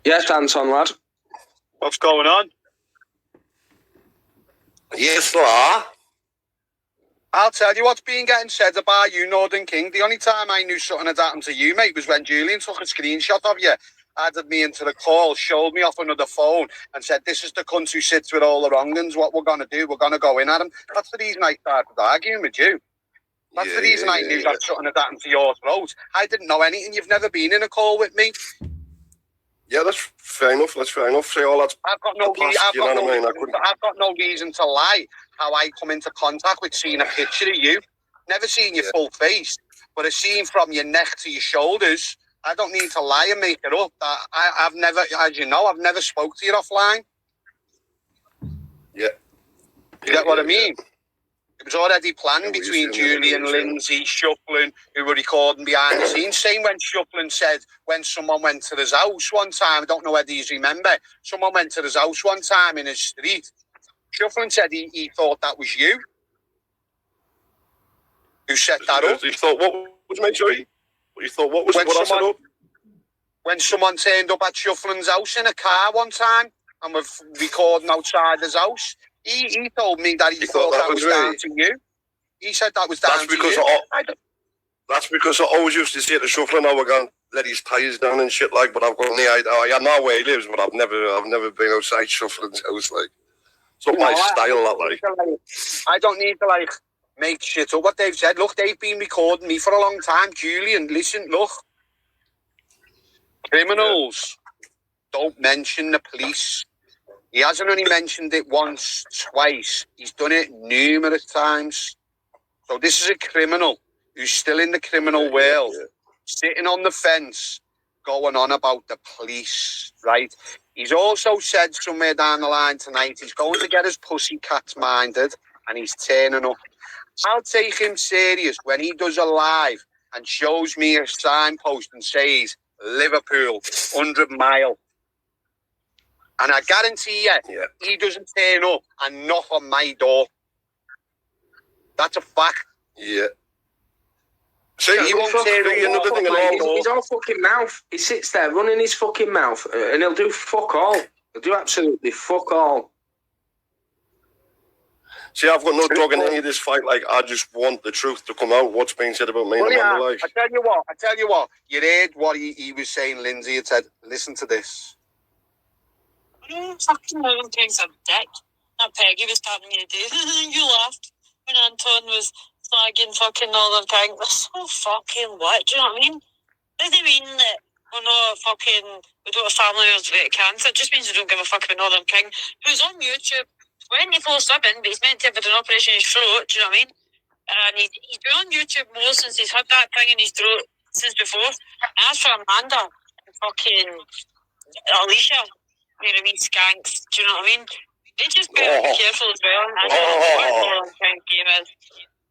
Yes, Anton, lad. What's going on? Yes, sir. I'll tell you what's been getting said about you, Northern King. The only time I knew something had happened to you, mate, was when Julian took a screenshot of you, added me into the call, showed me off another phone, and said, "This is the cunt who sits with all the wrong uns. What we're going to do, we're going to go in at him." That's the reason I started arguing with you. That's the reason I knew that something had happened to your throat. I didn't know anything. You've never been in a call with me. Yeah, that's fair enough. That's fair enough. Say all that. I've got no reason to lie. How I come into contact with seeing a picture of you, never seen your full face, but a scene from your neck to your shoulders. I don't need to lie and make it up. I've never, as you know, I've never spoke to you offline. Yeah. You get what I mean? It was already planned between Julian, Lindsay, Shuffling, who were recording behind the scenes. Same when Shuffling said when someone went to his house one time, I don't know whether you remember, someone went to his house one time in his street. Shuffling said he thought that was you who set that up. You thought what was my sorry? You thought what was what I set up? When someone turned up at Shuffling's house in a car one time and were recording outside his house, he told me that he thought that was down to you. He said that was down to you. That's because I always used to say to Shuffling, "I we're going to let his tyres down and shit like." But I've got any idea. I know where he lives, but I've never been outside Shuffling's house like. It's not my style, that like. I don't need to like make shit up. What they've said. Look, they've been recording me for a long time. Julian, listen, look. Criminals don't mention the police. He hasn't only mentioned it once, twice. He's done it numerous times. So this is a criminal who's still in the criminal world, sitting on the fence, going on about the police, right? He's also said somewhere down the line tonight he's going to get his pussycats minded and he's turning up. I'll take him serious when he does a live and shows me a signpost and says, Liverpool, 100 mile. And I guarantee you, he doesn't turn up and knock on my door. That's a fact. Yeah. See, he won't turn up. He's all fucking mouth. He sits there running his fucking mouth and he'll do fuck all. He'll do absolutely fuck all. See, I've got no dog in any of this fight. Like, I just want the truth to come out. What's being said about me and Amanda, like. I tell you what. You heard what he was saying, Lindsay had said. Listen to this. Fucking Northern King's a dick. That Peggy was telling me to do. You laughed when Anton was slagging fucking Northern King. They're so fucking what? Do you know what I mean? Doesn't mean that we're not fucking, we don't have family members with cancer. It just means we don't give a fuck about Northern King, who's on YouTube 24/7, but he's meant to have had an operation in his throat. Do you know what I mean? And he's been on YouTube more since he's had that thing in his throat since before. And as for Amanda and fucking Alicia, they're wee skanks. Do you know what I mean? They just better be careful as well. And what Northern King game is.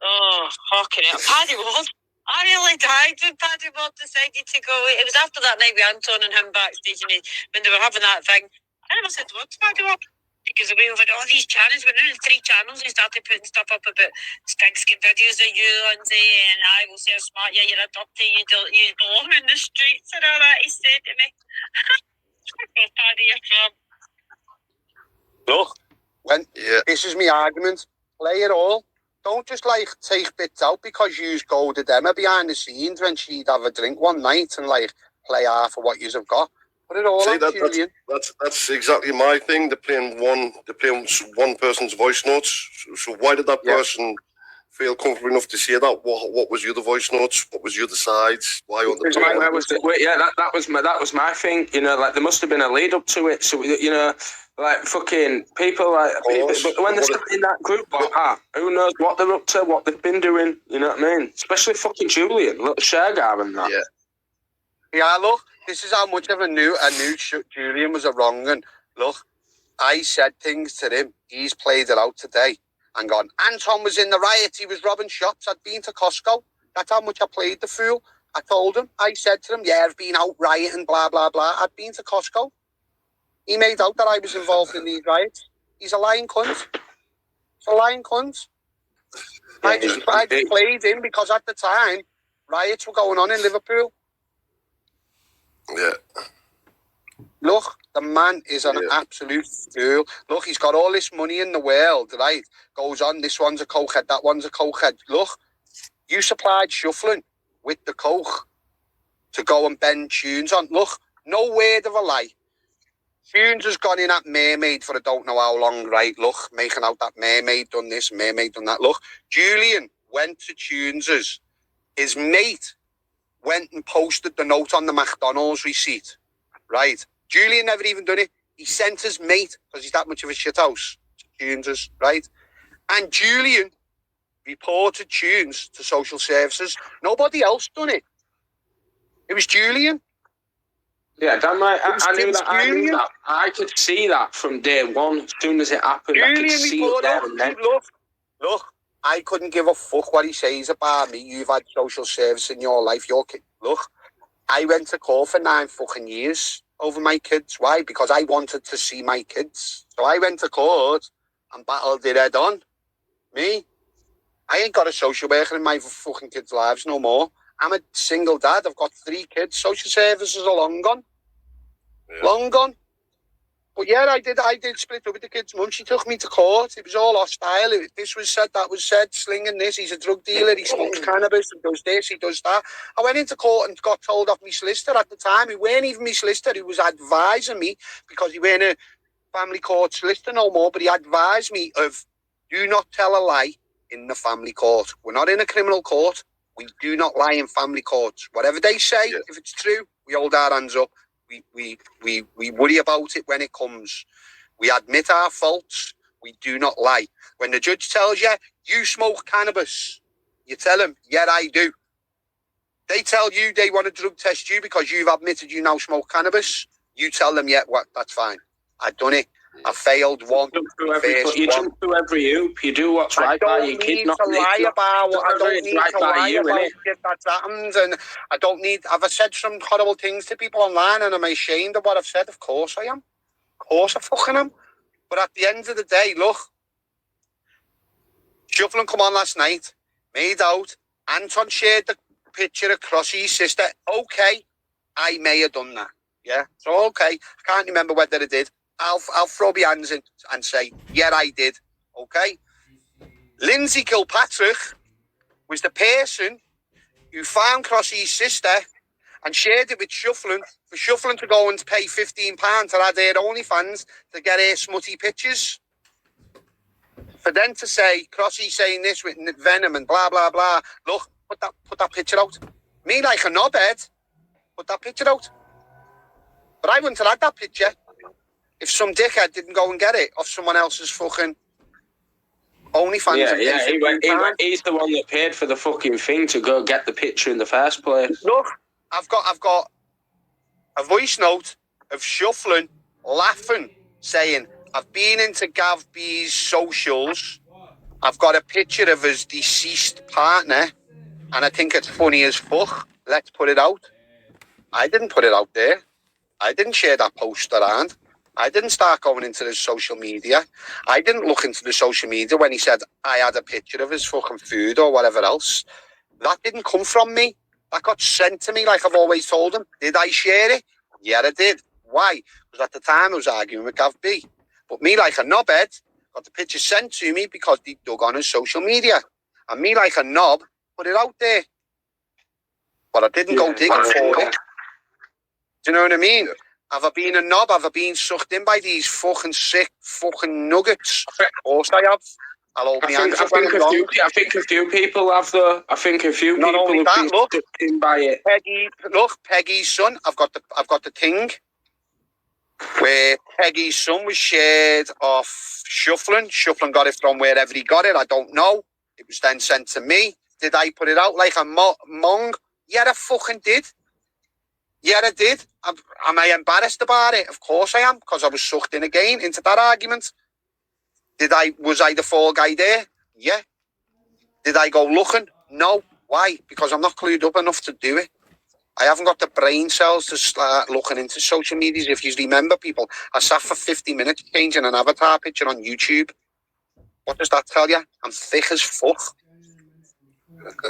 Oh, fucking hell. Paddy Ward. I really died when Paddy Ward decided to go away. It was after that night with Anton and him backstage and when they were having that thing. I never said what to Paddy Ward. Because we over all these channels, we're now in 3 channels, and started putting stuff up about stink skin videos of you, Lindsay, and I will say, smart, yeah, you're a dirty, you belong in the streets and all that, he said to me. Paddy, you're from. Look, this is my argument. Play it all. Don't just like take bits out because you go to them behind the scenes when she'd have a drink one night and like play half of what yous have got. Put it all on, Julian. That's exactly my thing. They're playing one person's voice notes. So why did that person feel comfortable enough to say that? What was your other voice notes? What was your other sides? Why on the that was my thing. You know, like there must have been a lead up to it. So you know, like fucking people but when they're in that group like that, who knows what they're up to, what they've been doing? You know what I mean? Especially fucking Julian, little Shergar and that. Yeah, look. This is how much of I knew Julian was a wrong un. Look, I said things to him. He's played it out today and gone, Anton was in the riot. He was robbing shops. I'd been to Costco. That's how much I played the fool. I told him. I said to him, I've been out rioting, blah, blah, blah. I'd been to Costco. He made out that I was involved in these riots. He's a lying cunt. He's a lying cunt. I just played him because at the time, riots were going on in Liverpool. Yeah. Look, the man is an absolute fool. Look, he's got all this money in the world, right? Goes on, this one's a cokehead, that one's a cokehead. Look, you supplied Shuffling with the coke to go and bend Tunes on. Look, no word of a lie. Tunes has gone in at Mermaid for I don't know how long, right? Look, making out that Mermaid done this, Mermaid done that. Look, Julian went to Tunes's. His mate went and posted the note on the McDonald's receipt, right? Julian never even done it. He sent his mate, because he's that much of a shithouse, to Tunes's, right? And Julian reported Tunes to social services. Nobody else done it. It was Julian. Yeah, damn right. I knew that. I knew that. I could see that from day one. As soon as it happened, I could see it there and then. Look, I couldn't give a fuck what he says about me. You've had social service in your life. Your kid. Look, I went to court for 9 fucking years over my kids. Why? Because I wanted to see my kids. So I went to court and battled it head on. Me, I ain't got a social worker in my fucking kids' lives no more. I'm a single dad. I've got 3 kids. Social services are long gone. Yeah. Long gone. But yeah, I did split up with the kid's mum. She took me to court. It was all hostile. This was said, that was said, slinging this. He's a drug dealer. He smokes cannabis and does this, he does that. I went into court and got told off my solicitor at the time. He weren't even my solicitor. He was advising me, because he weren't a family court solicitor no more, but he advised me of, do not tell a lie in the family court. We're not in a criminal court. We do not lie in family courts. Whatever they say, if it's true, we hold our hands up. We worry about it when it comes. We admit our faults. We do not lie. When the judge tells you, you smoke cannabis, you tell them, yeah, I do. They tell you they want to drug test you because you've admitted you now smoke cannabis. You tell them, yeah, that's fine. I've done it. I failed one. You jump through every hoop. You do what's right by your kid. I don't need to lie about it that's happened, and I don't need. Have I said some horrible things to people online, and am I ashamed of what I've said? Of course I am. Of course I fucking am. But at the end of the day, look, Shuffling come on last night, made out. Anton shared the picture of Crossy's sister. Okay, I may have done that. Yeah, so okay. I can't remember whether I did. I'll throw my hands in and say, yeah, I did. Okay? Lindsay Kilpatrick was the person who found Crossy's sister and shared it with Shuffling, for Shuffling to go and pay £15 to add their OnlyFans to get her smutty pictures. For them to say, Crossy saying this with Venom and blah, blah, blah. Look, put that picture out. Me like a knobhead, put that picture out. But I wouldn't have had that picture if some dickhead didn't go and get it off someone else's fucking OnlyFans. He's the one that paid for the fucking thing to go get the picture in the first place. Look, I've got a voice note of Shuffling laughing, saying, I've been into Gav B's socials. I've got a picture of his deceased partner, and I think it's funny as fuck. Let's put it out. I didn't put it out there. I didn't share that post around. I didn't start going into the social media. I didn't look into the social media when he said I had a picture of his fucking food or whatever else. That didn't come from me. That got sent to me like I've always told him. Did I share it? Yeah, I did. Why? Because at the time I was arguing with Gav B. But me like a knobhead got the picture sent to me because he dug on his social media. And me like a knob put it out there. But I didn't go digging for it. Do you know what I mean? Have I been a knob? Have I been sucked in by these fucking sick fucking nuggets? Of course I have. I think a few people have though. I think a few people have been sucked in by it. Peggy's son. I've got the thing where Peggy's son was shared off Shuffling. Shuffling got it from wherever he got it. I don't know. It was then sent to me. Did I put it out like a mong? Yeah, I fucking did. Yeah, I did. Am I embarrassed about it? Of course I am, because I was sucked in again into that argument. Was I the fall guy there? Yeah. Did I go looking? No. Why? Because I'm not clued up enough to do it. I haven't got the brain cells to start looking into social media. If you remember, people, I sat for 50 minutes changing an avatar picture on YouTube. What does that tell you? I'm thick as fuck.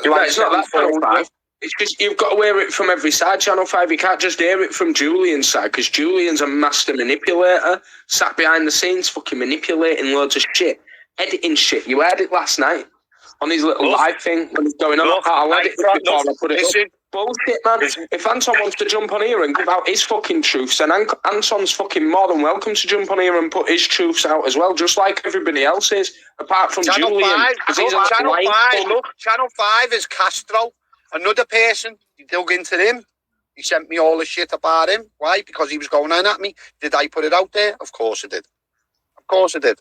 It's not that 45. It's just you've got to hear it from every side, Channel 5. You can't just hear it from Julian's side, because Julian's a master manipulator, sat behind the scenes fucking manipulating loads of shit, editing shit. You heard it last night on his little live thing when he's going on. I'll edit it before I put it up. Bullshit, man. If Anton wants to jump on here and give out his fucking truths, then Anton's fucking more than welcome to jump on here and put his truths out as well, just like everybody else is, apart from Channel Julian. 5, Channel 5 is Castro. Another person, he dug into him. He sent me all the shit about him. Why? Because he was going on at me. Did I put it out there? Of course I did. Of course I did.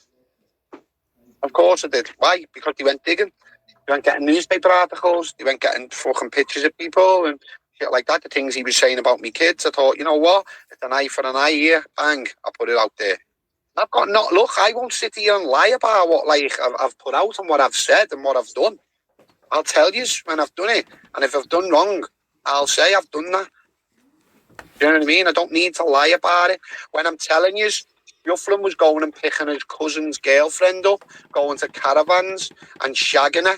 Of course I did. Why? Because he went digging. He went getting newspaper articles. He went getting fucking pictures of people and shit like that. The things he was saying about me kids. I thought, you know what? It's an eye for an eye here. Bang. I put it out there. I've got not look. I won't sit here and lie about what I've put out and what I've said and what I've done. I'll tell you when I've done it. And if I've done wrong, I'll say I've done that. You know what I mean? I don't need to lie about it. When I'm telling you, Rufflin was going and picking his cousin's girlfriend up, going to caravans and shagging her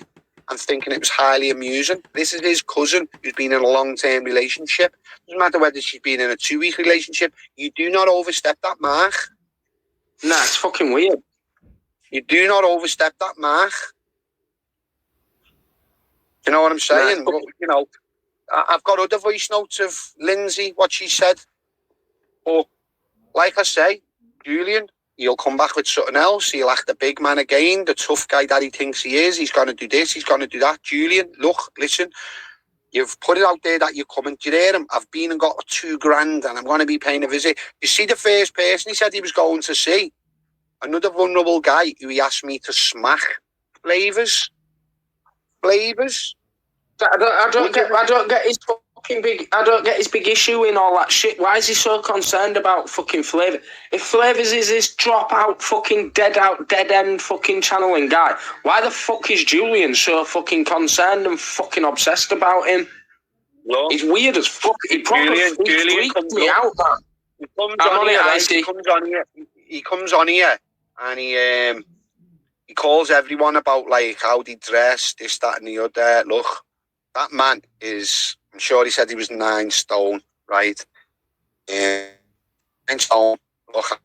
and thinking it was highly amusing. This is his cousin who's been in a long-term relationship. Doesn't matter whether she's been in a 2-week relationship. You do not overstep that mark. Nah, it's fucking weird. You do not overstep that mark. You know what I'm saying? Nah. You know, I've got other voice notes of Lindsay, what she said. But like I say, Julian, he'll come back with something else. He'll act the big man again, the tough guy that he thinks he is. He's going to do this, he's going to do that. Julian, look, listen, you've put it out there that you're coming. Do you hear him? I've been and got $2,000 and I'm going to be paying a visit. You see the first person he said he was going to see? Another vulnerable guy who he asked me to smack. Flavors. I don't get his fucking big. I don't get his big issue in all that shit. Why is he so concerned about fucking Flavour? If Flavours is this drop out fucking dead end fucking channeling guy, why the fuck is Julian so fucking concerned and fucking obsessed about him? No. He's weird as fuck. He probably freaks me out, man. He comes on here and he calls everyone about like how they dress, this, that, and the other. Look, that man is. I'm sure he said he was 9 stone, right? 9 stone. Look,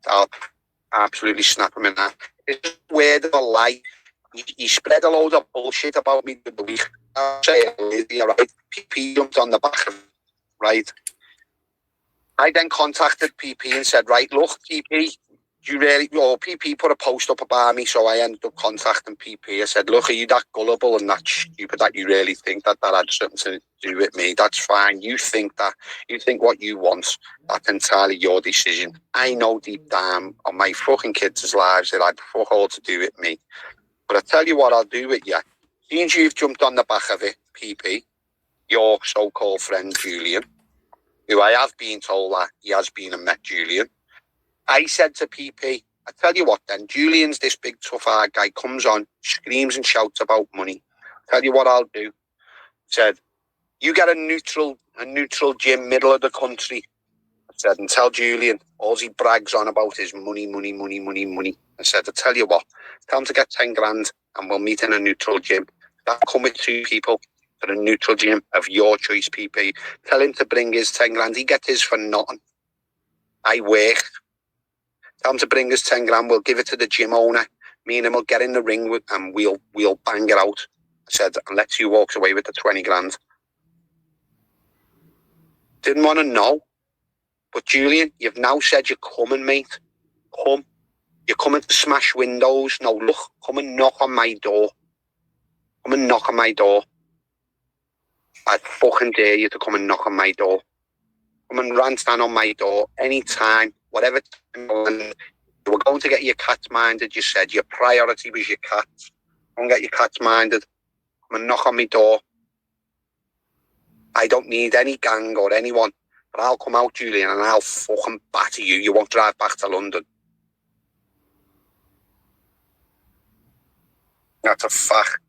I'll absolutely snap him in that. It's weird of a lie. He spread a load of bullshit about me the week. I'll say it, right? PP jumped on the back of it, right? I then contacted PP and said, right, look, PP, PP put a post up about me, so I ended up contacting PP. I said, look, are you that gullible and that stupid that you really think that had something to do with me? That's fine. You think that. You think what you want. That's entirely your decision. I know deep down on my fucking kids' lives that had fuck all to do with me. But I tell you what I'll do with you. Since you've jumped on the back of it, PP, your so-called friend Julian, who I have been told that he has been and met Julian, I said to PP, I tell you what then, Julian's this big tough hard guy, comes on, screams and shouts about money. Tell you what I'll do. Said, you get a neutral gym, middle of the country. I said, and tell Julian, all he brags on about is money. I said, I tell you what, tell him to get 10 grand and we'll meet in a neutral gym. That'll come with 2 people for a neutral gym of your choice, PP. Tell him to bring his 10 grand. He gets his for nothing. I work. Tell him to bring us 10 grand. We'll give it to the gym owner. Me and him will get in the ring with, and we'll bang it out. I said, unless you walks away with the 20 grand. Didn't want to know. But Julian, you've now said you're coming, mate. Come. You're coming to smash windows. No, look, come and knock on my door. Come and knock on my door. I fucking dare you to come and knock on my door. Come and run stand on my door anytime. Whatever time you were going to get your cats minded, you said your priority was your cats. Go and get your cats minded. Come and knock on my door. I don't need any gang or anyone, but I'll come out, Julian, and I'll fucking batter you. You won't drive back to London. That's a fact.